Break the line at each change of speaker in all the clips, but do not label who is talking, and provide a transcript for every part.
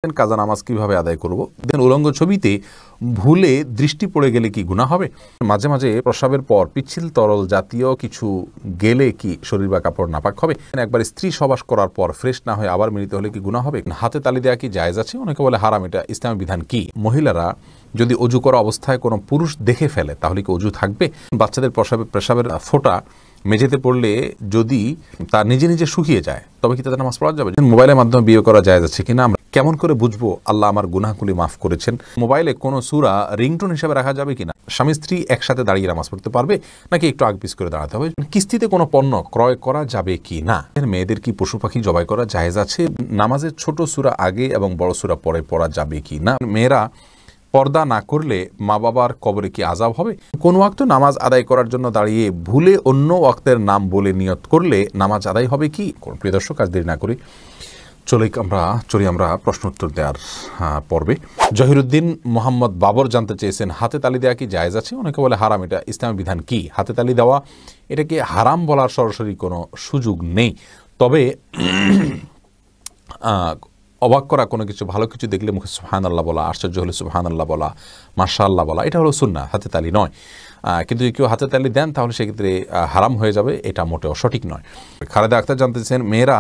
কাজা নামাজ কিভাবে আদায় করব? উলঙ্গ ছবিতে ভুলে দৃষ্টি পড়ে গেলে কি গুনাহ হবে? মাঝে মাঝে প্রস্রাবের পর পিচ্ছিল তরল জাতীয় কিছু গেলে কি শরীর বা কাপড় নাপাক হবে? একবার স্ত্রী সবাস করার পর ফ্রেশ না হয়ে আবার মিলিত হলে কি গুনাহ হবে? হাতে তালি দেওয়া কি জায়েজ আছে? অনেকে বলে হারাম। এটা ইসলামের বিধান কি? মহিলারা যদি অজু করা অবস্থায় কোনো পুরুষ দেখে ফেলে তাহলে কি অজু থাকবে? বাচ্চাদের প্রস্রাবের ফোঁটা মেঝেতে পড়লে যদি তা নিজে নিজে শুকিয়ে যায় তবে কি তাদের নামাজ পড়া যাবে? মোবাইলের মাধ্যমে বিয়ে করা জায়েজ আছে কিনা? আমরা কেমন করে বুঝবো আল্লাহ আমার গুনাহগুলি মাফ করেছেন? মোবাইলে কোনো সূরা রিংটোন হিসেবে রাখা যাবে কিনা? স্বামী স্ত্রী একসাথে দাঁড়িয়ে নামাজ পড়তে পারবে নাকি একটু আগ পিছ করে দাঁড়াতে হবে? কিস্তিতে কোনো পণ্য ক্রয় করা যাবে কি না? মেয়েদের কি পশু পাখি জবাই করা জায়েজ আছে? নামাজের ছোট সূরা আগে এবং বড় সূরা পরে পড়া যাবে কি না? মেয়েরা পর্দা না করলে মা বাবার কবরে কি আযাব হবে? কোন ওয়াক্ত নামাজ আদায় করার জন্য দাঁড়িয়ে ভুলে অন্য ওয়াক্তের নাম বলে নিয়ত করলে নামাজ আদায় হবে কি? প্রিয় দর্শক, আজ দেরি না করি চলি আমরা প্রশ্ন উত্তর দেওয়ার পর্বে। জহিরুদ্দিন মোহাম্মদ বাবর জানতে চেয়েছেন, হাতে তালি দেওয়া কি জায়েজ আছে? অনেকে বলে হারাম। এটা ইসলামের বিধান কি? হাতে তালি দেওয়া এটাকে হারাম বলার সরাসরি কোনো সুযোগ নেই, তবে অবাক করা কোনো কিছু, ভালো কিছু দেখলে মুখে সুবহানাল্লাহ বলা, আশ্চর্য হলে সুবহানাল্লাহ বলা, মাশাআল্লাহ বলা, এটা হলো সুন্নাহ, হাতে তালি নয়। কিন্তু কেউ হাতে তালি দেন তাহলে সেক্ষেত্রে হারাম হয়ে যাবে, এটা মোটেও সঠিক নয়। খালেদা আক্তার জানতে চেয়েছেন, মেয়েরা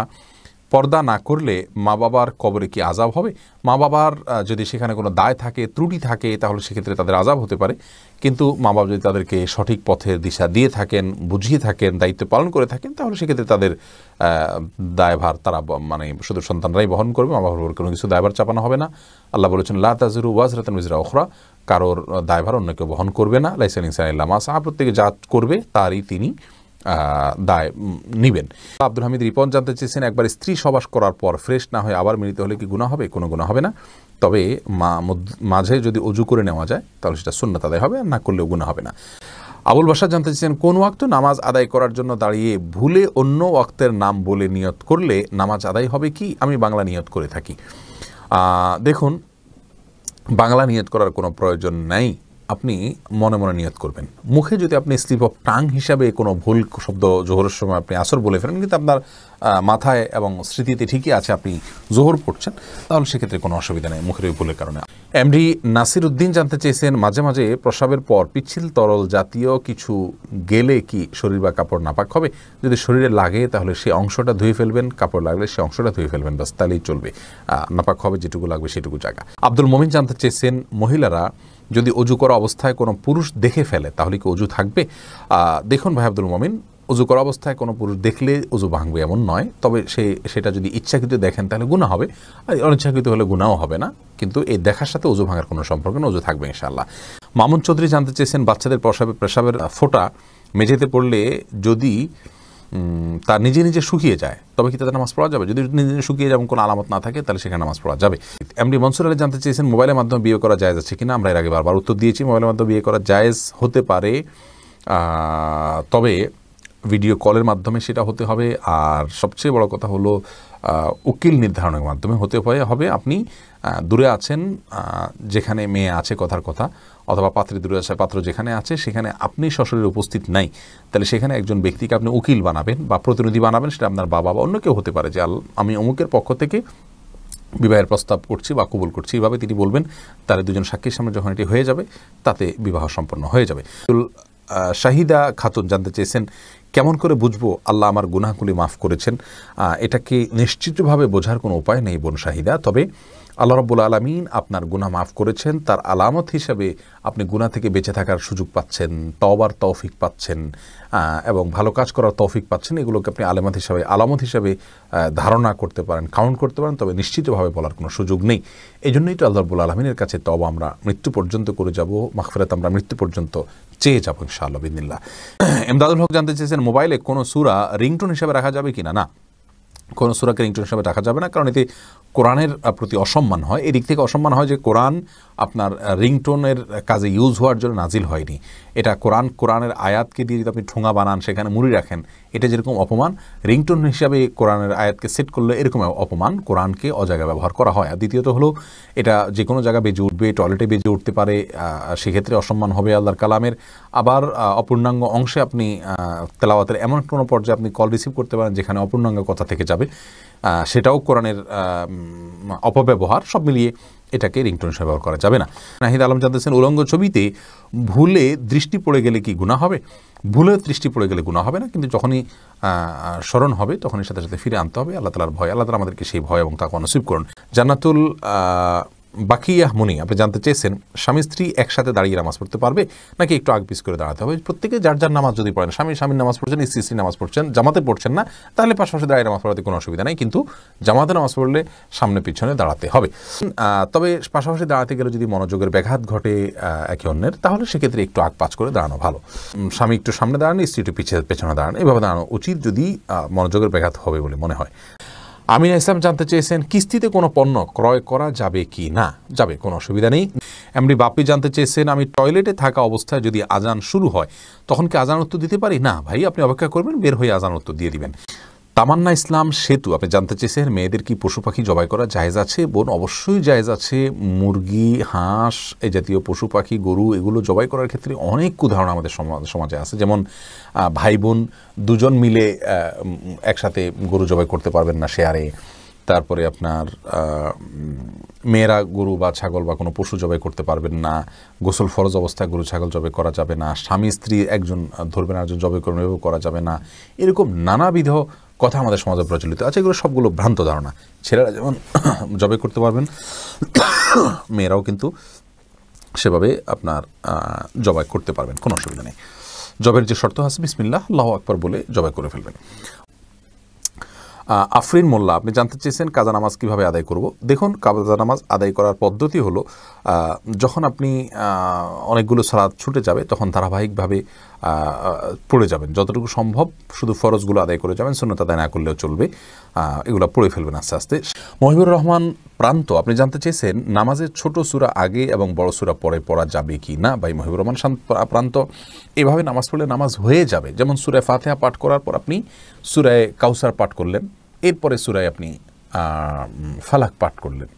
পর্দা না করলে মা বাবার কবরে কি আযাব হবে? মা বাবার যদি সেখানে কোনো দায় থাকে, ত্রুটি থাকে, তাহলে সেক্ষেত্রে তাদের আযাব হতে পারে। কিন্তু মা বাবা যদি তাদেরকে সঠিক পথের দিশা দিয়ে থাকেন, বুঝিয়ে থাকেন, দায়িত্ব পালন করে থাকেন, তাহলে সেক্ষেত্রে তাদের দায়ভার তারা শুধু সন্তানরাই বহন করবে, মা বাবার কোনো কিছু দায়ভার চাপানো হবে না। আল্লাহ বলেছেন, লা তাজিরু ওয়াজরাতুন উযরা উখরা, কারোর দায়ভার অন্য কেউ বহন করবে না। লাইসা আল ইনসানু ইল্লা মা সাআ, প্রত্যেকে যা করবে তারই তিনি দায় নিবেন। আব্দুল হামিদ রিপন জানতে চেয়েছেন, একবার স্ত্রী সবাস করার পর ফ্রেশ না হয়ে আবার মিলিত হলে কি গুনাহ হবে? কোনো গুনাহ হবে না, তবে মাঝে যদি অজু করে নেওয়া যায় তাহলে সেটা সুন্নাত আদায় হবে, আর না করলেও গুনাহ হবে না। আবুল বাশার জানতে চেয়েছেন, কোন ওয়াক্ত নামাজ আদায় করার জন্য দাঁড়িয়ে ভুলে অন্য ওয়াক্তের নাম বলে নিয়ত করলে নামাজ আদায় হবে কি? আমি বাংলা নিয়ত করে থাকি। দেখুন, বাংলা নিয়ত করার কোনো প্রয়োজন নাই, আপনি মনে মনে নিয়ত করবেন। মুখে যদি আপনি স্লিপ অফ টাং হিসাবে কোনো ভুল শব্দ জোহরের সময় আপনি আসর বলে ফেলেন, কিন্তু আপনার মাথায় এবং স্মৃতিতে ঠিকই আছে আপনি জোহর পড়ছেন, তাহলে সেক্ষেত্রে কোনো অসুবিধা নেই মুখের ওই ভুলের কারণে। এমডি নাসির উদ্দিন জানতে চেয়েছেন, মাঝে মাঝে প্রস্রাবের পর পিচ্ছিল তরল জাতীয় কিছু গেলে কি শরীর বা কাপড় নাপাক হবে? যদি শরীরে লাগে তাহলে সেই অংশটা ধুয়ে ফেলবেন, কাপড় লাগলে সেই অংশটা ধুয়ে ফেলবেন, বাস, তাহলেই চলবে। নাপাক হবে যেটুকু লাগবে সেটুকু জায়গা। আব্দুল মমিন জানতে চেয়েছেন, মহিলারা যদি অজু করা অবস্থায় কোনো পুরুষ দেখে ফেলে তাহলে কি অজু থাকবে? দেখুন ভাই আব্দুল মমিন, অজু করা অবস্থায় কোনো পুরুষ দেখলে অজু ভাঙবে এমন নয়, তবে সেটা যদি ইচ্ছাকৃত দেখেন তাহলে গুনাহ হবে, আর অনিচ্ছাকৃত হলে গুনাহও হবে না। কিন্তু এই দেখার সাথে অজু ভাঙার কোনো সম্পর্ক না, অজু থাকবে ইনশাআল্লাহ। মামুন চৌধুরী জানতে চেয়েছেন, বাচ্চাদের প্রস্রাবের ফোঁটা মেঝেতে পড়লে যদি তা নিজে নিজে শুকিয়ে যায় তবে কি তাদের নামাজ পড়া যাবে? যদি নিজে নিজে শুকিয়ে যেমন কোনো আলামত না থাকে তাহলে সেখানে নামাজ পড়া যাবে। এমডি মনসুর আলী জানতে চেয়েছেন, মোবাইলের মাধ্যমে বিয়ে করা জায়েজ আছে কিনা? আমরা এর আগে বারবার উত্তর দিয়েছি, মোবাইলের মাধ্যমে বিয়ে করা জায়েজ হতে পারে, তবে ভিডিও কলের মাধ্যমে সেটা হতে হবে। আর সবচেয়ে বড় কথা হলো উকিল নির্ধারণের মাধ্যমে হতে হবে। আপনি দূরে আছেন, যেখানে মেয়ে আছে কথার কথা, অথবা পাত্রী দূরে আছে, পাত্র যেখানে আছে সেখানে আপনি সশরীরে উপস্থিত নাই, তাহলে সেখানে একজন ব্যক্তিকে আপনি উকিল বানাবেন বা প্রতিনিধি বানাবেন, সেটা আপনার বাবা বা অন্য কেউ হতে পারে, যে আমি অমুকের পক্ষ থেকে বিবাহের প্রস্তাব করছি বা কবুল করছি, এইভাবে তিনি বলবেন। তাহলে দুজন সাক্ষীর সামনে যখন এটি হয়ে যাবে তাতে বিবাহ সম্পন্ন হয়ে যাবে। শাহিদা খাতুন জানতে চেয়েছেন, কেমন করে বুঝবো আল্লাহ আমার গুনাহগুলি মাফ করেছেন? এটাকে নিশ্চিতভাবে বোঝার কোনো উপায় নেই বোন শাহিদা, তবে আল্লাহ রাব্বুল আলামিন আপনার গুনাহ মাফ করেছেন তার আলামত হিসাবে আপনি গুনাহ থেকে বেঁচে থাকার সুযোগ পাচ্ছেন, তওবার তৌফিক পাচ্ছেন, এবং ভালো কাজ করার তৌফিক পাচ্ছেন। এগুলোকে আপনি আলামত হিসাবে ধারণা করতে পারেন, কাউন্ট করতে পারেন, তবে নিশ্চিতভাবে বলার কোনো সুযোগ নেই। এই জন্যই তো আল্লাহ রাব্বুল আলামিনের কাছে তওবা আমরা মৃত্যু পর্যন্ত করে যাব, মাগফিরাত আমরা মৃত্যু পর্যন্ত চেয়ে যাবো ইনশাআল্লাহ বিইذনিল্লাহ। এমদাদুল হক জানতে চেয়েছেন, মোবাইলে কোনো সূরা রিংটোন হিসাবে রাখা যাবে কিনা? না, কোনো সূরাকে রিংটোন হিসাবে রাখা যাবে না, কারণ এতে কোরআনের প্রতি অসম্মান হয়। এদিক থেকে অসম্মান হয় যে কোরআন আপনার রিংটোনের কাজে ইউজ হওয়ার জন্য নাজিল হয়নি। এটা কোরআনের আয়াতকে দিয়ে যদি আপনি ঠোঙা বানান, সেখানে মুড়ি রাখেন, এটা যেরকম অপমান, রিংটোন হিসাবে কোরআনের আয়াতকে সেট করলে এরকম অপমান, কোরআনকে অজায়গায় ব্যবহার করা হয়। আর দ্বিতীয়ত হলো এটা যে কোনো জায়গায় বেজে উঠবে, টয়লেটে বেজে উঠতে পারে, সেক্ষেত্রে অসম্মান হবে আল্লাহর কালামের। আবার অপূর্ণাঙ্গ অংশে আপনি তেলাওয়াতের এমন কোনো পর্যায়ে আপনি কল রিসিভ করতে পারেন যেখানে অপূর্ণাঙ্গ কথা থেকে যাবে, সেটাও কোরআনের অপব্যবহার। সব মিলিয়ে এটাকে রিংটোন হিসেবে ব্যবহার করা যাবে না। নাহিদ আলম জানতেছেন, উলঙ্গ ছবিতে ভুলে দৃষ্টি পড়ে গেলে কি গুনাহ হবে? ভুলে দৃষ্টি পড়ে গেলে গুনাহ হবে না, কিন্তু যখনই স্মরণ হবে তখনই সাথে সাথে ফিরে আনতে হবে। আল্লাহ তাআলার ভয়, আল্লাহ তাআলা আমাদেরকে সেই ভয় এবং তাকওয়া নসিব করুন। জান্নাতুল বাকিয়াহ মুনি আপনি জানতে চেয়েছেন, স্বামী স্ত্রী একসাথে দাঁড়িয়ে নামাজ পড়তে পারবে নাকি একটু আগ পিছ করে দাঁড়াতে হবে? প্রত্যেকে যার যার নামাজ যদি পড়েন, স্বামীর নামাজ পড়ছেন, স্ত্রী নামাজ পড়ছেন, জামাতে পড়ছেন না, তাহলে পাশাপাশি দাঁড়িয়ে নামাজ পড়াতে কোনো অসুবিধা নেই, কিন্তু জামাতে নামাজ পড়লে সামনে পিছনে দাঁড়াতে হবে। তবে পাশাপাশি দাঁড়াতে গেলে যদি মনোযোগের ব্যাঘাত ঘটে একে অন্যের, তাহলে সেক্ষেত্রে একটু আগ পাছ করে দাঁড়ানো ভালো। স্বামী একটু সামনে দাঁড়ান, স্ত্রী একটু পেছনে দাঁড়ান, এভাবে দাঁড়ানো উচিত যদি মনোযোগের ব্যাঘাত হবে বলে মনে হয়। আমিনা ইসলাম জানতে চেয়েছেন, কিস্তিতে কোনো পণ্য ক্রয় করা যাবে কি না? যাবে, কোনো অসুবিধা নেই। এমনি বাপি জানতে চেয়েছেন, আমি টয়লেটে থাকা অবস্থায় যদি আজান শুরু হয় তখন কি আজান উত্তর দিতে পারি? না ভাই, আপনি অপেক্ষা করবেন, বের হয়ে আজান উত্তর দিয়ে দিবেন। তামান্না ইসলাম সেতু আপনি জানতে চেয়েছেন, মেয়েদের কি পশু পাখি জবাই করা জায়েজ আছে? বোন, অবশ্যই জায়েজ আছে। মুরগি, হাঁস, এই জাতীয় পশু পাখি, গরু, এগুলো জবাই করার ক্ষেত্রে অনেক উদাহরণ আমাদের সমাজে আছে। যেমন ভাই বোন দুজন মিলে একসাথে গরু জবাই করতে পারবেন না শেয়ারে। তারপরে আপনার মেয়েরা গরু বা ছাগল বা কোনো পশু জবাই করতে পারবেন না। গোসল ফরজ অবস্থায় গরু ছাগল জবাই করা যাবে না। স্বামী স্ত্রী একজন ধরবেন একজন জবাই করবেন, এভাবে করা যাবে না। এরকম নানাবিধ কথা আমাদের সমাজে প্রচলিত আছে। এগুলো সবগুলো ভ্রান্ত ধারণা। ছেলেরা যেমন জবাই করতে পারবেন, মেয়েরাও কিন্তু সেভাবে আপনার জবাই করতে পারবেন, কোনো অসুবিধা নেই। জবের যে শর্ত আছে, বিসমিল্লাহ আল্লাহু আকবার বলে জবাই করে ফেলবেন। আফরিন মোল্লা আপনি জানতে চেয়েছেন, কাজা নামাজ কীভাবে আদায় করব? দেখুন, কাজা নামাজ আদায় করার পদ্ধতি হলো, যখন আপনি অনেকগুলো সালাত ছুটে যাবে তখন ধারাবাহিকভাবে পড়ে যাবেন, যতটুকু সম্ভব শুধু ফরজগুলো আদায় করে যাবেন, সুন্নত আদায় না করলেও চলবে, এগুলো পড়ে ফেলবেন আস্তে আস্তে। মহিবুর রহমান প্রান্ত আপনি জানতে চেয়েছেন, নামাজের ছোট সূরা আগে এবং বড় সূরা পরে পড়া যাবে কি না? ভাই মহিবুর রহমান প্রান্ত, এভাবে নামাজ পড়লে নামাজ হয়ে যাবে। যেমন সূরা ফাতিহা পাঠ করার পর আপনি সূরা কাউসার পাঠ করলেন, এরপরে সূরায় আপনি ফালাক পাঠ করলেন,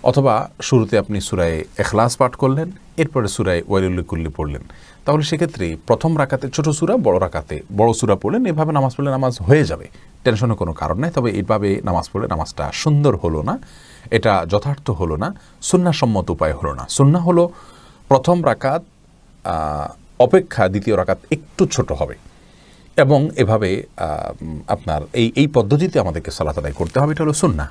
অথবা শুরুতে আপনি সূরায়ে ইখলাস পাঠ করলেন, এরপরে সূরায়ে ওয়াইলুল লিকুল্লি পড়লেন, তাহলে সেক্ষেত্রে প্রথম রাকাতে ছোট সূরা, বড় রাকাতে বড় সূরা পড়লেন। এভাবে নামাজ পড়লে নামাজ হয়ে যাবে, টেনশনের কোনো কারণ নেই। তবে এইভাবে নামাজ পড়লে নামাজটা সুন্দর হলো না, এটা যথার্থ হলো না, সুন্নাহসম্মত উপায় হলো না। সুন্নাহ হলো প্রথম রাকাত অপেক্ষা দ্বিতীয় রাকাত একটু ছোট হবে, এবং এভাবে আপনার এই পদ্ধতিতে আমাদেরকে সালাত আদায় করতে হবে, এটা হলো সুন্নাহ।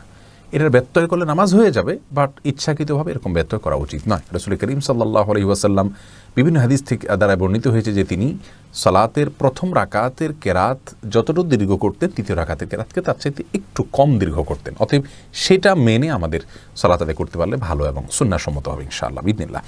এটার ব্যত্যয় করলে নামাজ হয়ে যাবে, বাট ইচ্ছাকৃতভাবে এরকম ব্যত্যয় করা উচিত নয়। রাসূল করিম সাল্লাল্লাহু আলাইহি ওয়াসাল্লাম বিভিন্ন হাদিস থেকে দ্বারা বর্ণিত হয়েছে যে তিনি সালাতের প্রথম রাকাতের কেরাত যতটুকু দীর্ঘ করতেন, তৃতীয় রাকাতের কেরাতকে তার চাইতে একটু কম দীর্ঘ করতেন। অতএব সেটা মেনে আমাদের সালাত আদায় করতে পারলে ভালো এবং সুন্নাহসম্মত হবে ইনশাআল্লাহ, বিইذনিল্লাহ।